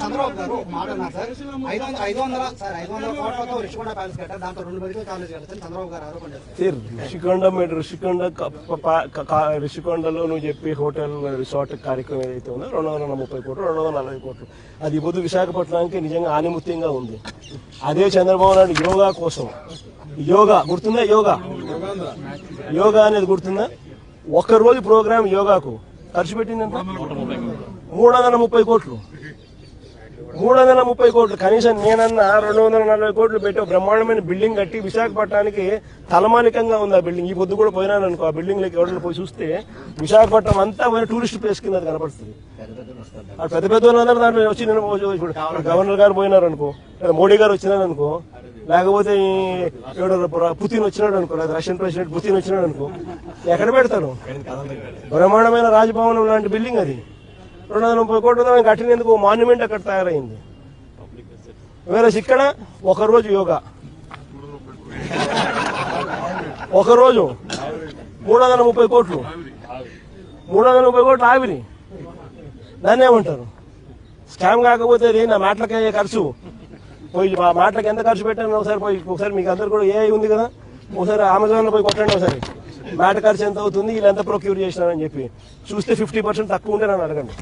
చంద్రబాబు గారు మాట సార్ 500 కోట్లతో రిషికొండ ప్యాలెస్ కట్టారు, దాంతో 2 మెడికల్ కాలేజ్ కట్టారు చంద్రబాబు గారు ఆరోపణ. రిషికొండలో నువ్వు చెప్పి హోటల్ రిసార్ట్ కార్యక్రమం ఏదైతే ఉందో 230 కోట్లు 240 కోట్లు అది పొద్దు విశాఖపట్నానికి నిజంగా ఆనిముత్యంగా ఉంది. అదే చంద్రబాబు నాయుడు యోగా కోసం, యోగా గుర్తుందా? యోగా అనేది గుర్తుందా? ఒక్కరోజు ప్రోగ్రామ్ యోగాకు ఖర్చు పెట్టింది 330 కోట్లు. 330 కోట్లు కనీసం నేనన్నా 240 కోట్లు పెట్టి బ్రహ్మాండమైన బిల్డింగ్ కట్టి విశాఖపట్నానికి తలమానికంగా ఉంది ఆ బిల్డింగ్. ఈ పొద్దు కూడా పోయినాను అనుకో, ఆ బిల్డింగ్ లోకి ఎవరైనా పోయి చూస్తే విశాఖపట్నం అంతా పోయిన టూరిస్ట్ ప్లేస్ కింద కనపడుతుంది. పెద్ద పెద్ద వాళ్ళందరూ దాంట్లో వచ్చి ఇప్పుడు గవర్నర్ గారు పోయినారు అనుకో, మోడీ గారు వచ్చినారు అనుకో, లేకపోతే పుతిన్ వచ్చినాడు అనుకో, లేదా రష్యన్ ప్రెసిడెంట్ పుతిన్ వచ్చినాడు అనుకో, ఎక్కడ పెడతారు? బ్రహ్మాండమైన రాజభవనం లాంటి బిల్డింగ్ అది 230 కోట్లతో కట్టినందుకు మాన్యుమెంట్ అక్కడ తయారైంది. వేరే ఇక్కడ ఒకరోజు యోగా, ఒకరోజు 330 కోట్లు, 330 కోట్లు ఆవిరి. దాన్ని ఏమంటారు? స్కామ్ కాకపోతే నా మాటలకి అయ్యే ఖర్చు పోయి మా మాటలకు ఎంత ఖర్చు పెట్టాను ఒకసారి మీకు అందరు కూడా ఏ ఉంది కదా, ఒకసారి అమెజాన్లో పోయి కొట్టండి ఒకసారి మాట ఖర్చు ఎంత అవుతుంది, వీళ్ళు ఎంత ప్రొక్యూర్ చేసినారని చెప్పి చూస్తే 50% తక్కువ ఉంటే నన్ను అడగండి.